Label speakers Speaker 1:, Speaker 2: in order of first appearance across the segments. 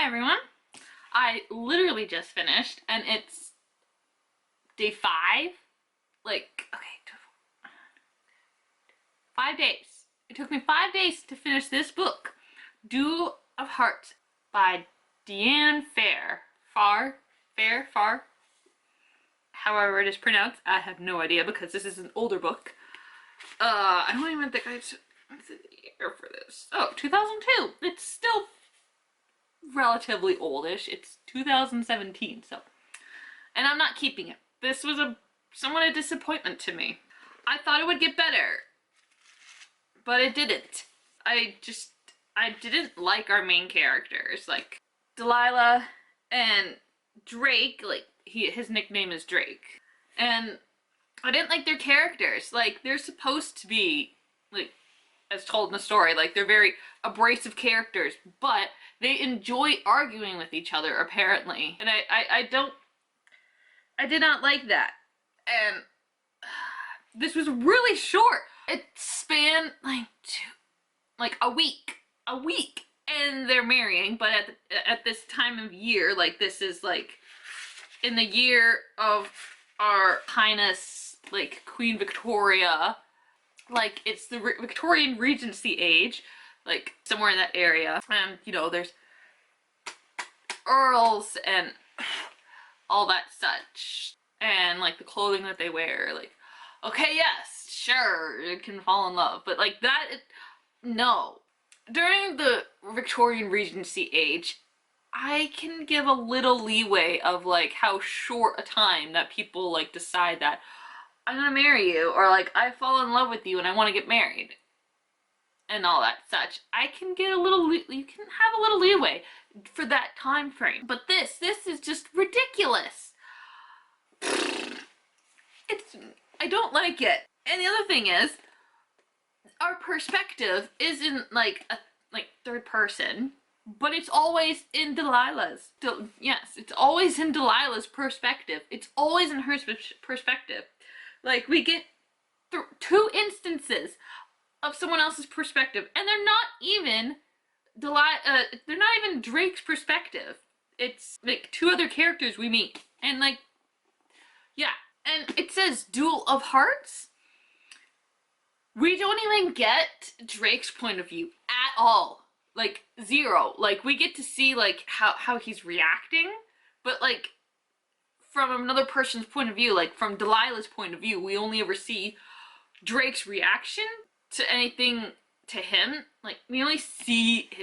Speaker 1: Hi everyone. I literally just finished and it's day 5. Like, okay, 5 days. It took me 5 days to finish this book, Duel of Hearts by Diane Farr, however it is pronounced. I have no idea because this is an older book. I don't even think what's the year for this? Oh, 2002. It's still relatively oldish. It's 2017, so. And I'm not keeping it. This was somewhat a disappointment to me. I thought it would get better, but it didn't. I didn't like our main characters, like Delilah and Drake. Like his nickname is Drake, and I didn't like their characters. Like, they're supposed to be, like, as told in the story, like, they're very abrasive characters, but they enjoy arguing with each other, apparently. And I did not like that. And this was really short. It spanned, like a week. And they're marrying, but at this time of year, like, this is, like, in the year of our Highness, like, Queen Victoria. Like, it's the Victorian Regency age, like, somewhere in that area. And, you know, there's earls and all that such. And, like, the clothing that they wear, like, okay, yes, sure, you can fall in love. But, like, no. During the Victorian Regency age, I can give a little leeway of, like, how short a time that people, like, decide that I'm gonna marry you, or, like, I fall in love with you and I want to get married, and all that such. I can get a little, you can have a little leeway for that time frame. But this is just ridiculous. I don't like it. And the other thing is, our perspective isn't, like, third person, but it's always in Delilah's. Yes, it's always in Delilah's perspective. It's always in her perspective. Like, we get 2 instances of someone else's perspective, and they're not even they're not even Drake's perspective. It's, like, 2 other characters we meet, and, like, yeah. And it says Duel of Hearts. We don't even get Drake's point of view at all. Like, 0. Like, we get to see, like, how he's reacting, but, like, from another person's point of view, like from Delilah's point of view, we only ever see Drake's reaction to anything to him. Like, we only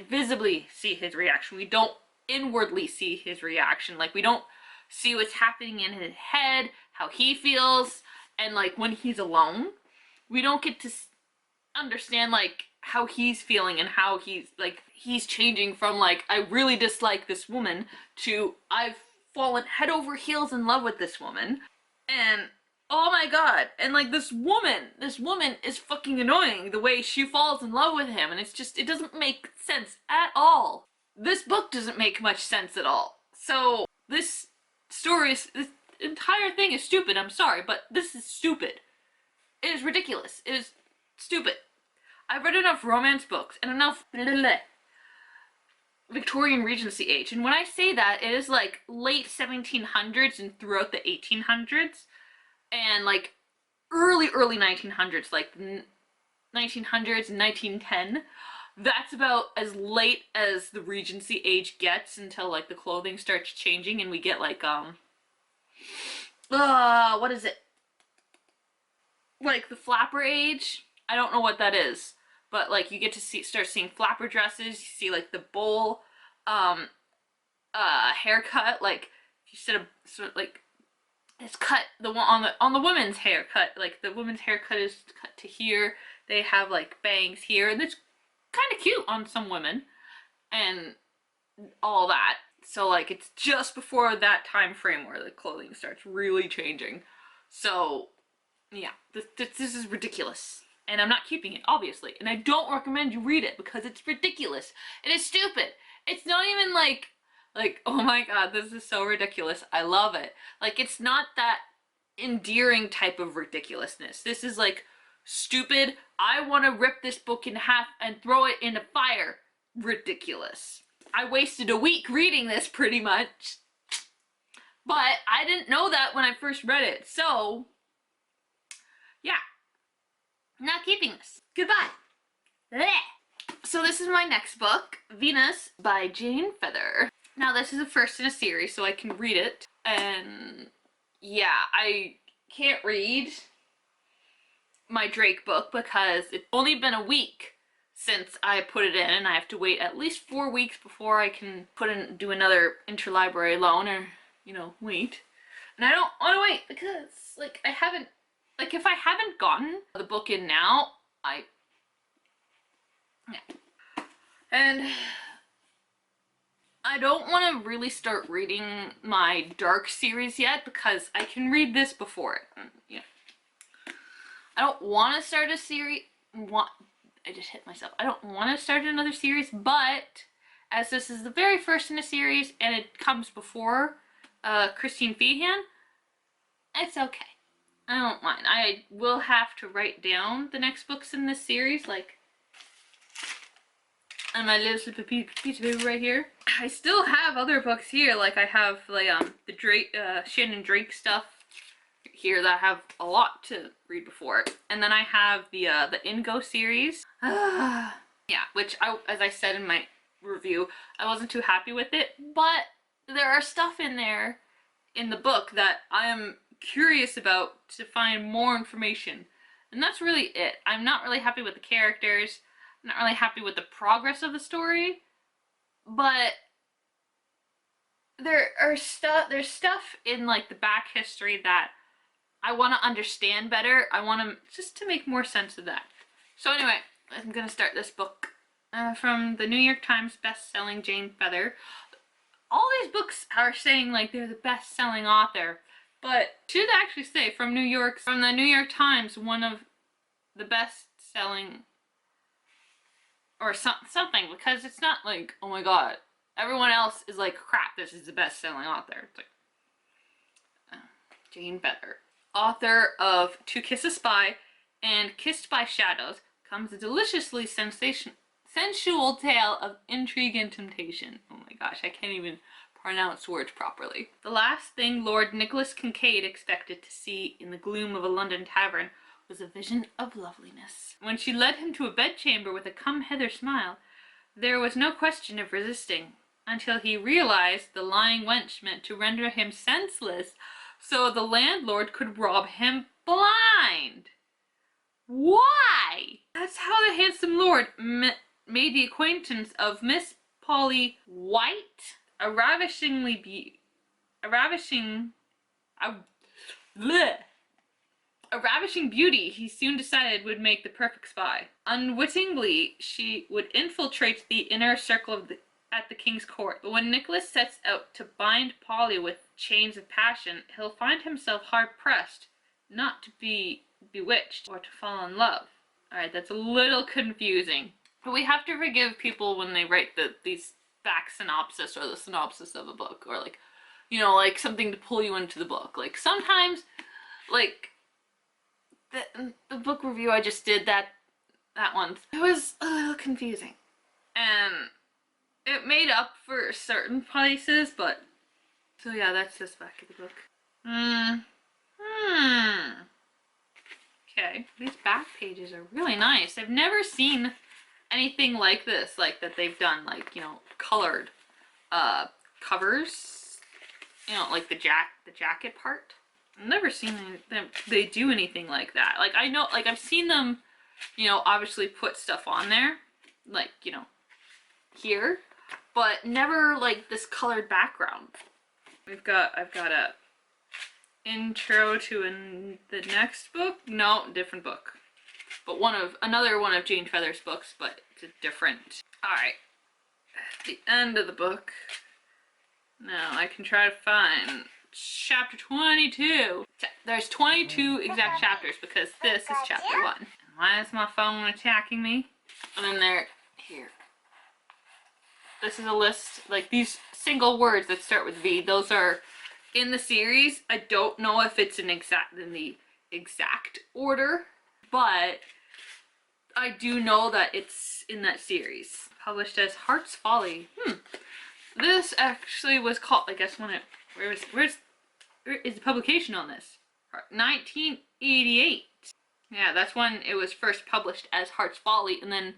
Speaker 1: visibly see his reaction. We don't inwardly see his reaction. Like, we don't see what's happening in his head, how he feels, and, like, when he's alone, we don't get to understand, like, how he's feeling and how he's changing from, like, I really dislike this woman to I've fallen head over heels in love with this woman, and oh my god, and, like, this woman is fucking annoying the way she falls in love with him, and it's just, it doesn't make sense at all. This book doesn't make much sense at all. So this entire thing is stupid. I'm sorry, but this is stupid. It is ridiculous. It is stupid. I've read enough romance books and enough Victorian Regency age, and when I say that, it is, like, late 1700s and throughout the 1800s, and, like, early 1900s, like 1900s and 1910. That's about as late as the Regency age gets, until, like, the clothing starts changing and we get, like, what is it? Like, the flapper age? I don't know what that is. But, like, you get to start seeing flapper dresses. You see, like, the bowl, haircut. Like, you sort of, like, it's cut on the woman's haircut. Like, the woman's haircut is cut to here. They have, like, bangs here, and it's kind of cute on some women, and all that. So, like, it's just before that time frame where the clothing starts really changing. So, yeah, this is ridiculous. And I'm not keeping it, obviously. And I don't recommend you read it because it's ridiculous. It is stupid. It's not even like, oh my god, this is so ridiculous. I love it. Like, it's not that endearing type of ridiculousness. This is, like, stupid. I want to rip this book in half and throw it in a fire. Ridiculous. I wasted a week reading this pretty much. But I didn't know that when I first read it. So, yeah. Not keeping this. Goodbye. Blech. So this is my next book, Venus by Jane Feather. Now this is the first in a series, so I can read it. And yeah, I can't read my Drake book because it's only been a week since I put it in, and I have to wait at least 4 weeks before I can do another interlibrary loan, or, you know, wait. And I don't want to wait because, like, if I haven't gotten the book in now, yeah. And I don't want to really start reading my Dark series yet because I can read this before it. Yeah. I don't want to start a series. I just hit myself. I don't want to start another series, but as this is the very first in a series and it comes before Kristin Feehan, it's okay. I don't mind. I will have to write down the next books in this series, like on my little slip of piece of paper right here. I still have other books here, like I have like the Drake, Shannon Drake stuff here that I have a lot to read before it. And then I have the Ingo series. Yeah, which as I said in my review, I wasn't too happy with it, but there are stuff in there in the book that I am curious about to find more information. And that's really it. I'm not really happy with the characters. I'm not really happy with the progress of the story, but there's stuff in like the back history that I want to understand better. I want to just to make more sense of that. So anyway, I'm gonna start this book from the New York Times best-selling Jane Feather. All these books are saying like they're the best-selling author, but should actually say from the New York Times, one of the best-selling or something, because it's not like, oh my god, everyone else is like, crap, this is the best-selling author. It's like Jane Feather, author of To Kiss a Spy and Kissed by Shadows, comes a deliciously sensual tale of intrigue and temptation. Oh my gosh, I can't even pronounce words properly. The last thing Lord Nicholas Kincaid expected to see in the gloom of a London tavern was a vision of loveliness. When she led him to a bedchamber with a come-hither smile, there was no question of resisting, until he realized the lying wench meant to render him senseless so the landlord could rob him blind. Why? That's how the handsome lord made the acquaintance of Miss Polly White, a ravishing beauty he soon decided would make the perfect spy. Unwittingly, she would infiltrate the inner circle at the king's court. But when Nicholas sets out to bind Polly with chains of passion, he'll find himself hard-pressed not to be bewitched or to fall in love. Alright, that's a little confusing. But we have to forgive people when they write these back synopsis or the synopsis of a book, or like, you know, like something to pull you into the book. Like sometimes, like the book review I just did, that one, it was a little confusing. And it made up for certain places, but so yeah, that's just back of the book. Okay, these back pages are really nice. I've never seen anything like this, like that they've done, like, you know, colored covers, you know, like the jacket part. I've never seen they do anything like that. Like, I know, like, I've seen them, you know, obviously put stuff on there, like, you know, here, but never like this colored background. I've got a intro to the next book. No, different book, but another one of Jane Feather's books, but it's a different. All right, at the end of the book. Now I can try to find chapter 22. There's 22 exact chapters because this is chapter 1. Why is my phone attacking me? And then here. This is a list, like these single words that start with V, those are in the series. I don't know if it's in the exact order, but I do know that it's in that series. published as Heart's Folly. This actually was called, I guess when it, where is the publication on this? 1988. Yeah, that's when it was first published as Heart's Folly, and then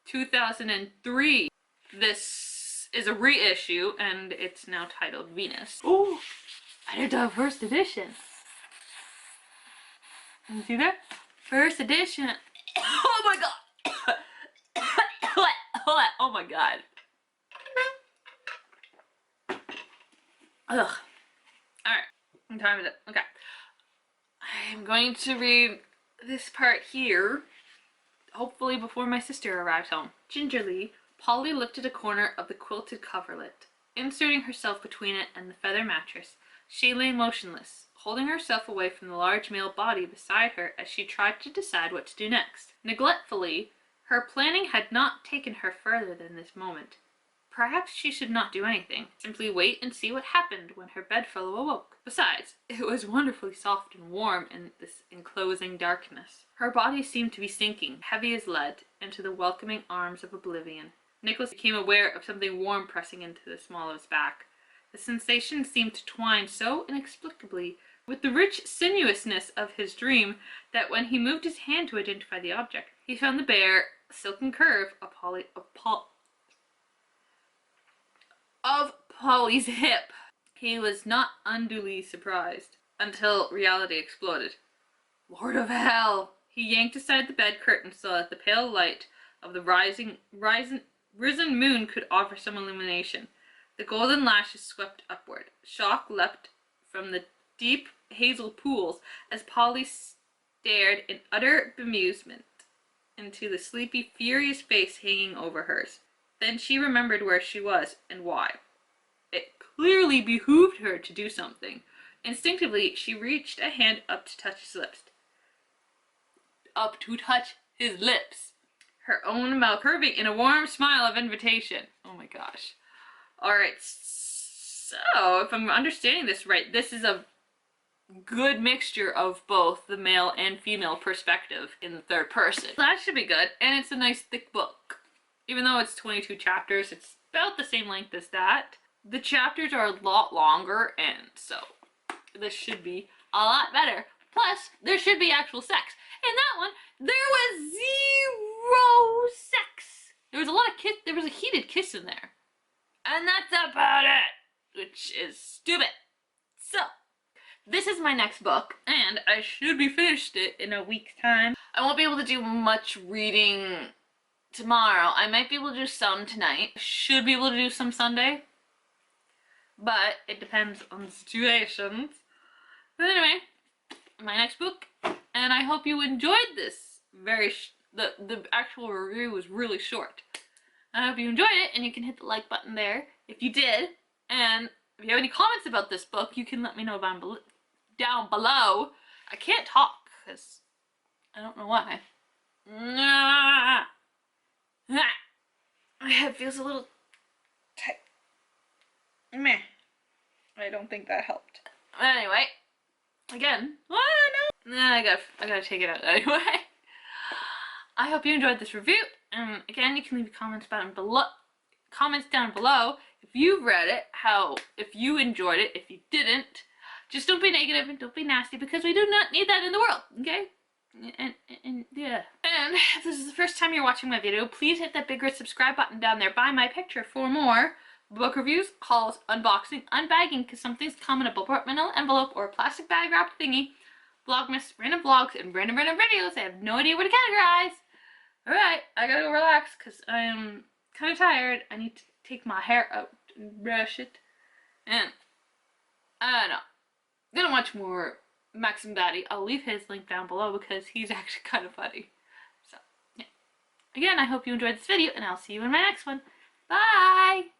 Speaker 1: 2003, this is a reissue, and it's now titled Venus. Oh, I did the first edition. You see that? First edition. Oh my god. Oh my god. Ugh. Alright. What time is it? Okay. I'm going to read this part here, hopefully before my sister arrives home. Gingerly, Polly lifted a corner of the quilted coverlet. Inserting herself between it and the feather mattress, she lay motionless, holding herself away from the large male body beside her as she tried to decide what to do next. Neglectfully, her planning had not taken her further than this moment. Perhaps she should not do anything, simply wait and see what happened when her bedfellow awoke. Besides, it was wonderfully soft and warm in this enclosing darkness. Her body seemed to be sinking, heavy as lead, into the welcoming arms of oblivion. Nicholas became aware of something warm pressing into the small of his back. The sensation seemed to twine so inexplicably with the rich sinuousness of his dream that when he moved his hand to identify the object, he found the bare, silken curve of Polly's hip. He was not unduly surprised until reality exploded. Lord of hell! He yanked aside the bed curtain so that the pale light of the risen moon could offer some illumination. The golden lashes swept upward. Shock leapt from the deep hazel pools as Polly stared in utter bemusement into the sleepy, furious face hanging over hers. Then she remembered where she was and why. It clearly behooved her to do something. Instinctively, she reached a hand up to touch his lips. Her own mouth curving in a warm smile of invitation. Oh my gosh. Alright, so if I'm understanding this right, this is a good mixture of both the male and female perspective in the third person. That should be good, and it's a nice thick book. Even though it's 22 chapters, it's about the same length as that. The chapters are a lot longer, and so this should be a lot better. Plus, there should be actual sex. In that one, there was zero sex. There was a lot of kiss. There was a heated kiss in there. And that's about it, which is stupid. So, this is my next book, and I should be finished it in a week's time. I won't be able to do much reading tomorrow. I might be able to do some tonight. I should be able to do some Sunday. But it depends on the situations. But anyway, my next book, and I hope you enjoyed this the actual review was really short. I hope you enjoyed it, and you can hit the like button there if you did. And if you have any comments about this book, you can let me know down below. I can't talk because I don't know why. My head feels a little tight. Meh. I don't think that helped. Anyway, again, I gotta take it out anyway. I hope you enjoyed this review. Again, you can leave comments down below if you've read it, if you enjoyed it, if you didn't. Just don't be negative and don't be nasty, because we do not need that in the world, okay? And yeah. And if this is the first time you're watching my video, please hit that big red subscribe button down there by my picture for more book reviews, hauls, unboxing, unbagging, because some things come in a portmanteau envelope or a plastic bag wrapped thingy, vlogmas, random vlogs, and random videos. I have no idea what to categorize. Alright, I gotta go relax because I'm kind of tired. I need to take my hair out and brush it. And I don't know. I'm gonna watch more Maxim Daddy. I'll leave his link down below because he's actually kind of funny. So, yeah. Again, I hope you enjoyed this video, and I'll see you in my next one. Bye!